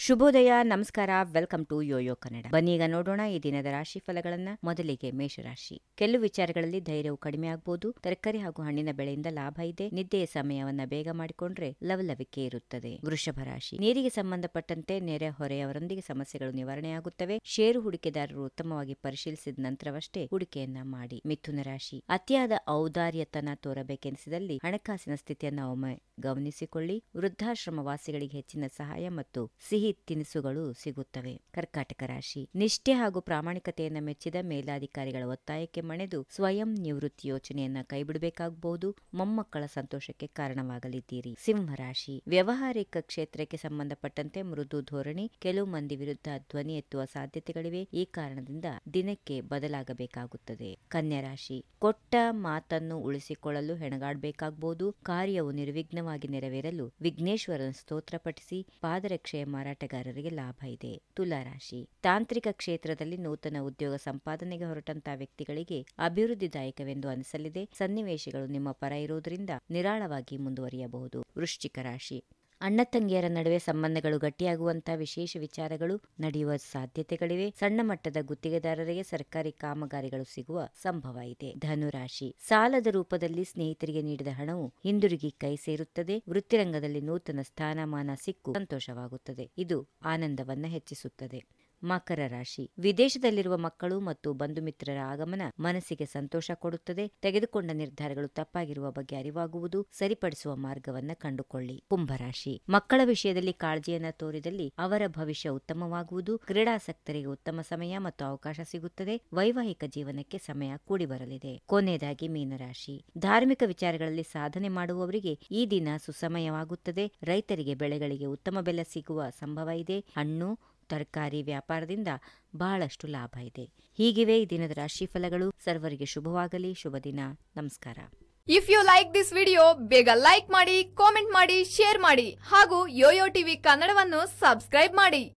ಶುಭೋದಯ, ನಮಸ್ಕಾರ, welcome to Yoyo Kannada. ಬನ್ನೀಗ ನೋಡೋಣ ಈ ದಿನದ ರಾಶಿ ಫಲಗಳನ್ನ. ಮೊದಲಿಗೆ ಮೇಷರಾಶಿ. ಕೆಲವು ವಿಚಾರಗಳಲ್ಲಿ ಧೈರ್ಯವು ಕಡಿಮೆ ಆಗಬಹುದು. ತರಕಾರಿ ಹಾಗೂ ಹಣ್ಣಿನ ಬೆಳೆಯಿಂದ ಲಾಭ ಇದೆ. ನಿದ್ದೆಯ ಸಮಯವನ್ನ ಬೇಗ ಮಾಡಿಕೊಂಡ್ರೆ ಲವಲವಿಕೆ ಇರುತ್ತದೆ. ವೃಷಭ ರಾಶಿ. ನೀರಿಗೆ ಸಂಬಂಧಪಟ್ಟಂತೆ ನೆರೆ ಹೊರೆಯವರೊಂದಿಗೆ ಸಮಸ್ಯೆಗಳು ನಿವಾರಣೆಯಾಗುತ್ತವೆ. ಷೇರು ಹೂಡಿಕೆದಾರರು ಉತ್ತಮವಾಗಿ ಪರಿಶೀಲಿಸಿದ ನಂತರವಷ್ಟೇ ಹೂಡಿಕೆಯನ್ನ ಮಾಡಿ. ಮಿಥುನ ರಾಶಿ. ಅತಿಯಾದ ಔದಾರ್ಯತನ ತೋರಬೇಕೆನಿಸಿದಲ್ಲಿ ಹಣಕಾಸಿನ ಸ್ಥಿತಿಯನ್ನ ಒಮ್ಮೆ ಗಮನಿಸಿಕೊಳ್ಳಿ. ವೃದ್ಧಾಶ್ರಮ ವಾಸಿಗಳಿಗೆ ಹೆಚ್ಚಿನ ಸಹಾಯ ಮತ್ತು ಸಿಹಿ ತಿನಿಸುಗಳು ಸಿಗುತ್ತವೆ. ಕರ್ಕಾಟಕ ರಾಶಿ. ನಿಷ್ಠೆ ಹಾಗೂ ಪ್ರಾಮಾಣಿಕತೆಯನ್ನ ಮೆಚ್ಚಿದ ಮೇಲಾಧಿಕಾರಿಗಳ ಒತ್ತಾಯಕ್ಕೆ ಮಣಿದು ಸ್ವಯಂ ನಿವೃತ್ತಿ ಯೋಚನೆಯನ್ನ ಕೈಬಿಡಬೇಕಾಗಬಹುದು. ಮೊಮ್ಮಕ್ಕಳ ಸಂತೋಷಕ್ಕೆ ಕಾರಣವಾಗಲಿದ್ದೀರಿ. ಸಿಂಹ ರಾಶಿ. ವ್ಯವಹಾರಿಕ ಕ್ಷೇತ್ರಕ್ಕೆ ಸಂಬಂಧಪಟ್ಟಂತೆ ಮೃದು ಧೋರಣೆ, ಕೆಲವು ಮಂದಿ ವಿರುದ್ಧ ಧ್ವನಿ ಎತ್ತುವ ಸಾಧ್ಯತೆಗಳಿವೆ. ಈ ಕಾರಣದಿಂದ ದಿನಕ್ಕೆ ಬದಲಾಗಬೇಕಾಗುತ್ತದೆ. ಕನ್ಯಾ ರಾಶಿ. ಕೊಟ್ಟ ಮಾತನ್ನು ಉಳಿಸಿಕೊಳ್ಳಲು ಹೆಣಗಾಡಬೇಕಾಗಬಹುದು. ಕಾರ್ಯವು ನಿರ್ವಿಘ್ನವಾಗಿ ನೆರವೇರಲು ವಿಘ್ನೇಶ್ವರನ ಸ್ತೋತ್ರ ಪಠಿಸಿ. ಪಾದರಕ್ಷೆಯ ಮಾರಾಟಗಾರರಿಗೆ ಲಾಭ ಇದೆ. ತುಲಾ ರಾಶಿ. ತಾಂತ್ರಿಕ ಕ್ಷೇತ್ರದಲ್ಲಿ ನೂತನ ಉದ್ಯೋಗ ಸಂಪಾದನೆಗೆ ಹೊರಟಂತಹ ವ್ಯಕ್ತಿಗಳಿಗೆ ಅಭಿವೃದ್ಧಿದಾಯಕವೆಂದು ಅನಿಸಲಿದೆ. ಸನ್ನಿವೇಶಗಳು ನಿಮ್ಮ ಪರ ಇರುವುದರಿಂದ ನಿರಾಳವಾಗಿ ಮುಂದುವರಿಯಬಹುದು. ವೃಶ್ಚಿಕ ರಾಶಿ. ಅಣ್ಣ ತಂಗಿಯರ ನಡುವೆ ಸಂಬಂಧಗಳು ಗಟ್ಟಿಯಾಗುವಂತಹ ವಿಶೇಷ ವಿಚಾರಗಳು ನಡೆಯುವ ಸಾಧ್ಯತೆಗಳಿವೆ. ಸಣ್ಣ ಮಟ್ಟದ ಗುತ್ತಿಗೆದಾರರಿಗೆ ಸರ್ಕಾರಿ ಕಾಮಗಾರಿಗಳು ಸಿಗುವ ಸಂಭವ ಇದೆ. ಧನುರಾಶಿ. ಸಾಲದ ರೂಪದಲ್ಲಿ ಸ್ನೇಹಿತರಿಗೆ ನೀಡಿದ ಹಣವು ಹಿಂದಿರುಗಿ ಕೈ ಸೇರುತ್ತದೆ. ವೃತ್ತಿರಂಗದಲ್ಲಿ ನೂತನ ಸ್ಥಾನಮಾನ ಸಿಕ್ಕು ಸಂತೋಷವಾಗುತ್ತದೆ. ಇದು ಆನಂದವನ್ನ ಹೆಚ್ಚಿಸುತ್ತದೆ. ಮಕರ ರಾಶಿ. ವಿದೇಶದಲ್ಲಿರುವ ಮಕ್ಕಳು ಮತ್ತು ಬಂಧು ಮಿತ್ರರ ಆಗಮನ ಮನಸ್ಸಿಗೆ ಸಂತೋಷ ಕೊಡುತ್ತದೆ. ತೆಗೆದುಕೊಂಡ ನಿರ್ಧಾರಗಳು ತಪ್ಪಾಗಿರುವ ಬಗ್ಗೆ ಅರಿವಾಗುವುದು. ಸರಿಪಡಿಸುವ ಮಾರ್ಗವನ್ನ ಕಂಡುಕೊಳ್ಳಿ. ಕುಂಭರಾಶಿ. ಮಕ್ಕಳ ವಿಷಯದಲ್ಲಿ ಕಾಳಜಿಯನ್ನ ತೋರಿದಲ್ಲಿ ಅವರ ಭವಿಷ್ಯ ಉತ್ತಮವಾಗುವುದು. ಕ್ರೀಡಾಸಕ್ತರಿಗೆ ಉತ್ತಮ ಸಮಯ ಮತ್ತು ಅವಕಾಶ ಸಿಗುತ್ತದೆ. ವೈವಾಹಿಕ ಜೀವನಕ್ಕೆ ಸಮಯ ಕೂಡಿ ಬರಲಿದೆ. ಕೊನೆಯದಾಗಿ ಮೀನರಾಶಿ. ಧಾರ್ಮಿಕ ವಿಚಾರಗಳಲ್ಲಿ ಸಾಧನೆ ಮಾಡುವವರಿಗೆ ಈ ದಿನ ಸುಸಮಯವಾಗುತ್ತದೆ. ರೈತರಿಗೆ ಬೆಳೆಗಳಿಗೆ ಉತ್ತಮ ಬೆಲೆ ಸಿಗುವ ಸಂಭವ ಇದೆ. ಹಣ್ಣು ತರಕಾರಿ ವ್ಯಾಪಾರದಿಂದ ಬಹಳಷ್ಟು ಲಾಭ ಇದೆ. ಹೀಗಿವೆ ಈ ದಿನದ ರಾಶಿ ಫಲಗಳು. ಸರ್ವರಿಗೆ ಶುಭವಾಗಲಿ. ಶುಭ ದಿನ. ನಮಸ್ಕಾರ. If you like this video, ಬೇಗ ಲೈಕ್ ಮಾಡಿ, ಕಾಮೆಂಟ್ ಮಾಡಿ, ಶೇರ್ ಮಾಡಿ ಹಾಗೂ ಯೋಯೋ ಟಿವಿ ಕನ್ನಡವನ್ನು ಸಬ್ಸ್ಕ್ರೈಬ್ ಮಾಡಿ.